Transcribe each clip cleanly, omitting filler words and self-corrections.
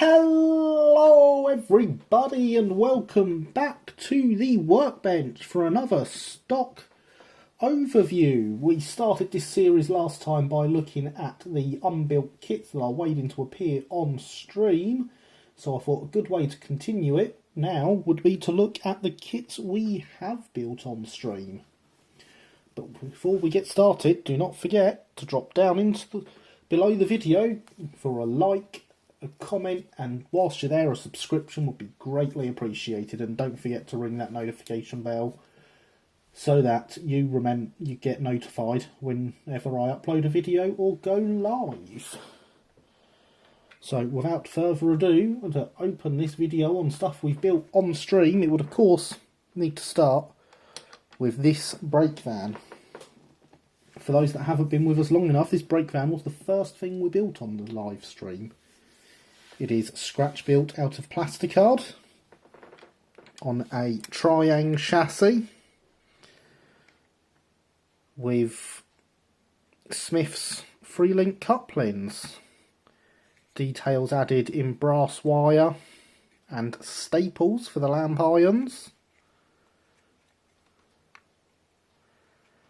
Hello everybody and welcome back to the workbench for another stock overview. We started this series last time by looking at the unbuilt kits that are waiting to appear on stream, so I thought a good way to continue it now would be to look at the kits we have built on stream. But before we get started, do not forget to drop down below the video for a like, a comment, and whilst you're there, a subscription would be greatly appreciated. And don't forget to ring that notification bell so that you get notified whenever I upload a video or go live. So without further ado, to open this video on stuff we've built on stream, it would of course need to start with this brake van. For those that haven't been with us long enough, this brake van was the first thing we built on the live stream. It is scratch built out of plasticard on a Triang chassis with Smith's Freelink couplings. Details added in brass wire and staples for the lamp irons.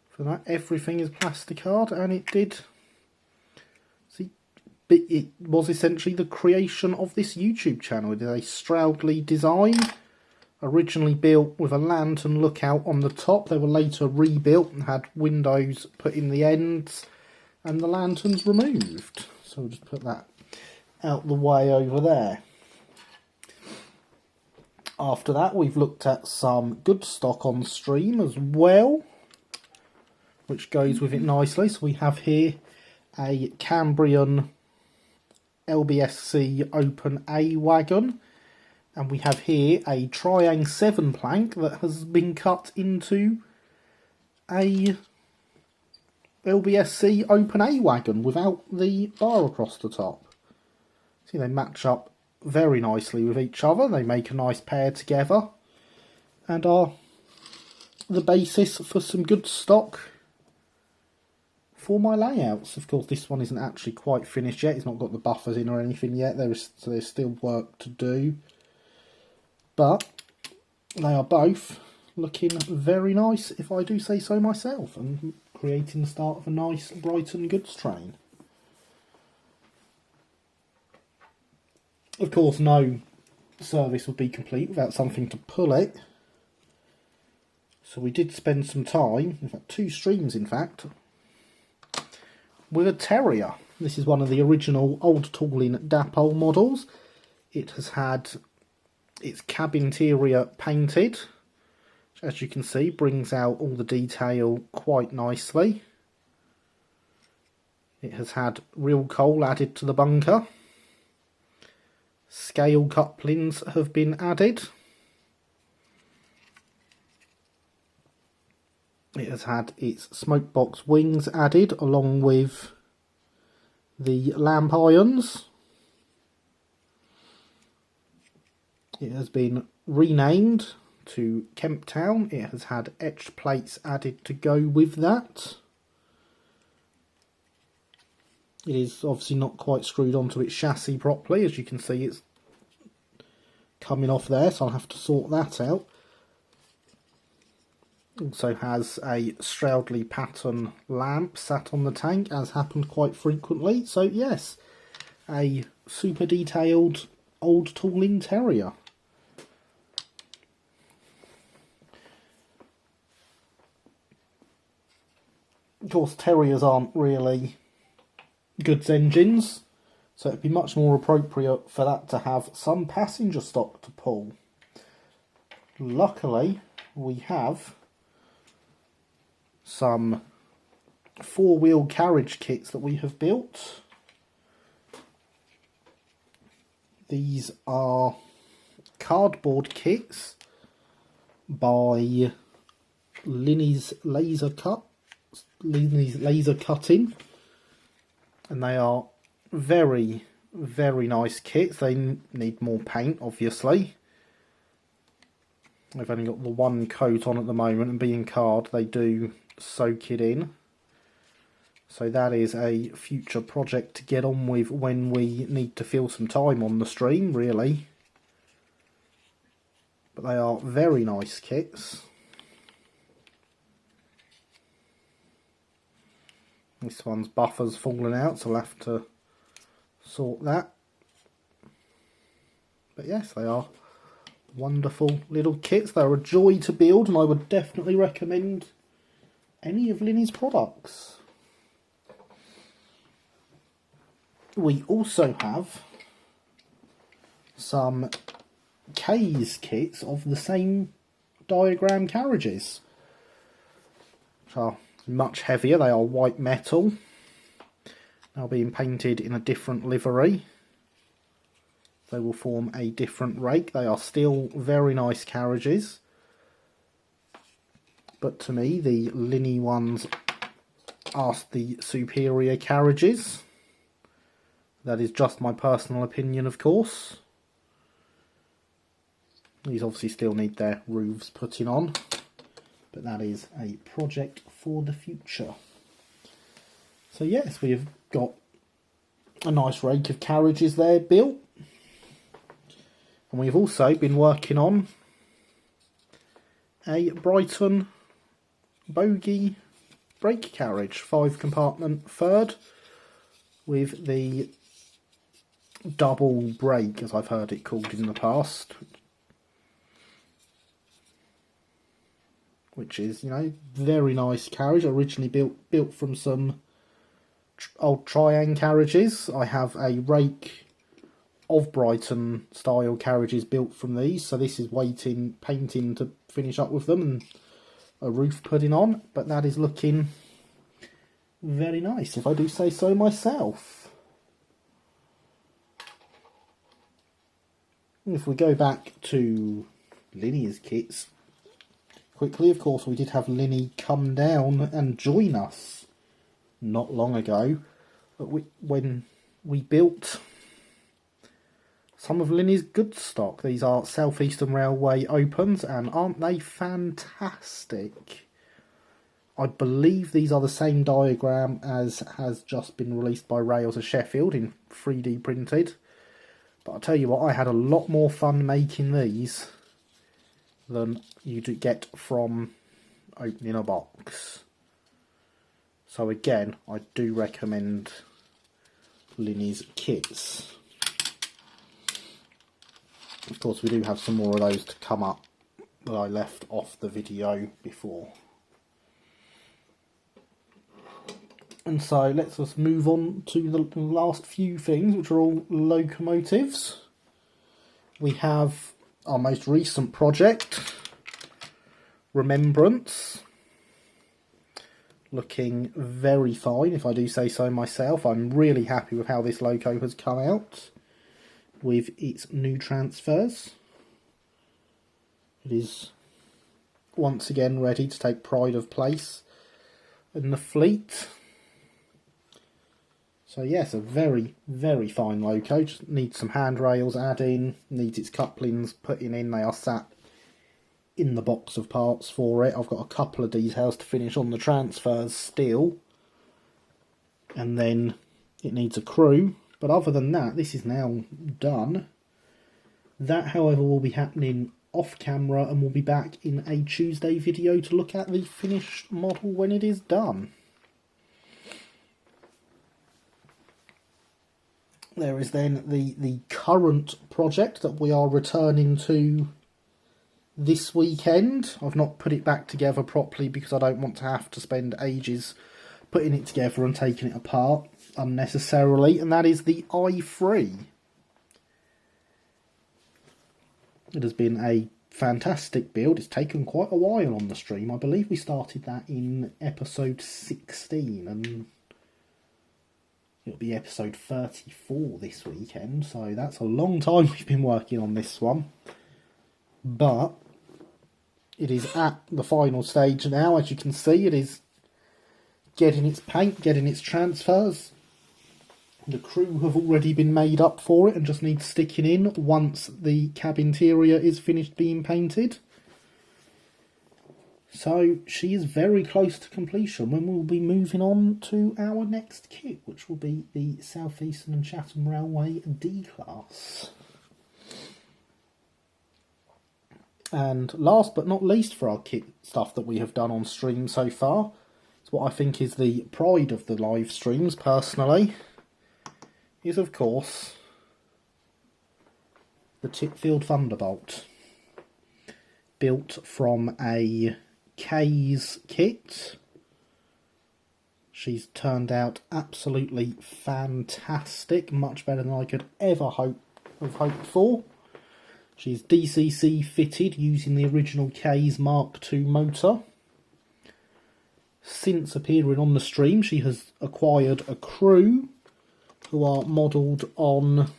For that, everything is plasticard, and it was essentially the creation of this YouTube channel. It is a Stroudley design, originally built with a lantern lookout on the top. They were later rebuilt and had windows put in the ends and the lanterns removed. So we'll just put that out the way over there. After that, we've looked at some good stock on stream as well, which goes with it nicely. So we have here a Cambrian LBSC Open A wagon, and we have here a Triang 7 plank that has been cut into a LBSC Open A wagon without the bar across the top. See, they match up very nicely with each other. They make a nice pair together and are the basis for some good stock for my layouts. Of course, this one isn't actually quite finished yet. It's not got the buffers in or anything yet. There's still work to do. But they are both looking very nice, if I do say so myself, and creating the start of a nice Brighton goods train. Of course, no service would be complete without something to pull it. So we did spend some time, in fact 2 streams in fact, with a Terrier. This is one of the original Old Tooling Dapol models. It has had its cab interior painted, which, as you can see, brings out all the detail quite nicely. It has had real coal added to the bunker. Scale couplings have been added. It has had its smoke box wings added along with the lamp irons. It has been renamed to Kemptown. It has had etched plates added to go with that. It is obviously not quite screwed onto its chassis properly. As you can see, it's coming off there, so I'll have to sort that out. Also has a Stroudley pattern lamp sat on the tank, as happened quite frequently. So yes, a super detailed Old Tooling Terrier. Of course, Terriers aren't really goods engines, so it'd be much more appropriate for that to have some passenger stock to pull. Luckily, we have some 4-wheel carriage kits that we have built. These are cardboard kits by Linney's Laser Cutting, and they are very, very nice kits. They need more paint, obviously. They've only got the one coat on at the moment, and being card, they do soak it in. So that is a future project to get on with when we need to fill some time on the stream, really. But they are very nice kits. This one's buffer's fallen out, so I'll have to sort that. But yes, they are wonderful little kits. They're a joy to build, and I would definitely recommend any of Linny's products. We also have some K's kits of the same diagram carriages, which are much heavier. They are white metal. They're being painted in a different livery. They will form a different rake. They are still very nice carriages, but to me the Linny ones are the superior carriages. That is just my personal opinion, of course. These obviously still need their roofs putting on, but that is a project for the future. So yes, we have got a nice rake of carriages there built. And we've also been working on a Brighton bogie brake carriage, 5-compartment third, with the double brake, as I've heard it called in the past, which is, you know, very nice carriage. Originally built from some old Triang carriages. I have a rake of Brighton style carriages built from these, so this is waiting painting to finish up with them and a roof putting on, but that is looking very nice, if I do say so myself. If we go back to Linny's kits quickly, of course we did have Linny come down and join us not long ago, but when we built some of Linny's good stock. These are South Eastern Railway opens, and aren't they fantastic? I believe these are the same diagram as has just been released by Rails of Sheffield in 3D printed. But I'll tell you what, I had a lot more fun making these than you do get from opening a box. So again, I do recommend Linny's kits. Of course, we do have some more of those to come up that I left off the video before. And so let's just move on to the last few things, which are all locomotives. We have our most recent project, Remembrance. Looking very fine, if I do say so myself. I'm really happy with how this loco has come out with its new transfers. It is once again ready to take pride of place in the fleet. So yes, a very, very fine loco. Just needs some handrails adding, needs its couplings putting in. They are sat in the box of parts for it. I've got a couple of details to finish on the transfers still. And then it needs a crew. But other than that, this is now done. That, however, will be happening off camera, and we'll be back in a Tuesday video to look at the finished model when it is done. There is then the current project that we are returning to this weekend. I've not put it back together properly because I don't want to have to spend ages putting it together and taking it apart unnecessarily, and that is the i3. It has been a fantastic build. It's taken quite a while on the stream. I believe we started that in episode 16, and it'll be episode 34 this weekend, so that's a long time we've been working on this one. But it is at the final stage now. As you can see, it is getting its paint, getting its transfers. The crew have already been made up for it and just need sticking in once the cab interior is finished being painted. So she is very close to completion when we'll be moving on to our next kit, which will be the South Eastern and Chatham Railway D-Class. And last but not least for our kit stuff that we have done on stream so far, it's what I think is the pride of the live streams personally, is of course the Titfield Thunderbolt, built from a K's kit. She's turned out absolutely fantastic, much better than I could ever have hoped for. She's DCC fitted using the original K's Mark II motor. Since appearing on the stream, she has acquired a crew who are modelled on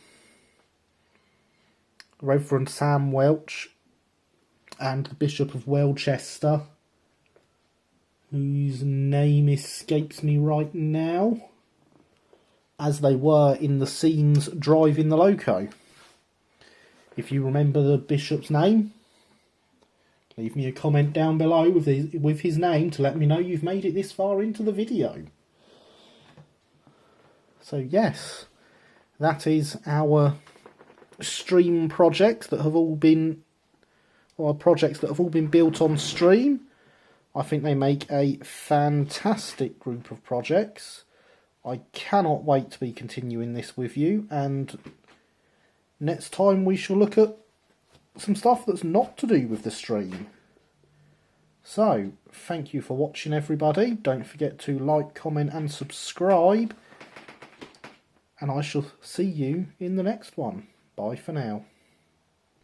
Reverend Sam Welch and the Bishop of Welchester, whose name escapes me right now, as they were in the scenes driving the loco. If you remember the bishop's name, leave me a comment down below with his name to let me know you've made it this far into the video. So yes, that is our stream projects that have all been, or projects that have all been built on stream. I think they make a fantastic group of projects. I cannot wait to be continuing this with you, and next time we shall look at some stuff that's not to do with the stream. So, thank you for watching everybody. Don't forget to like, comment and subscribe. And I shall see you in the next one. Bye for now.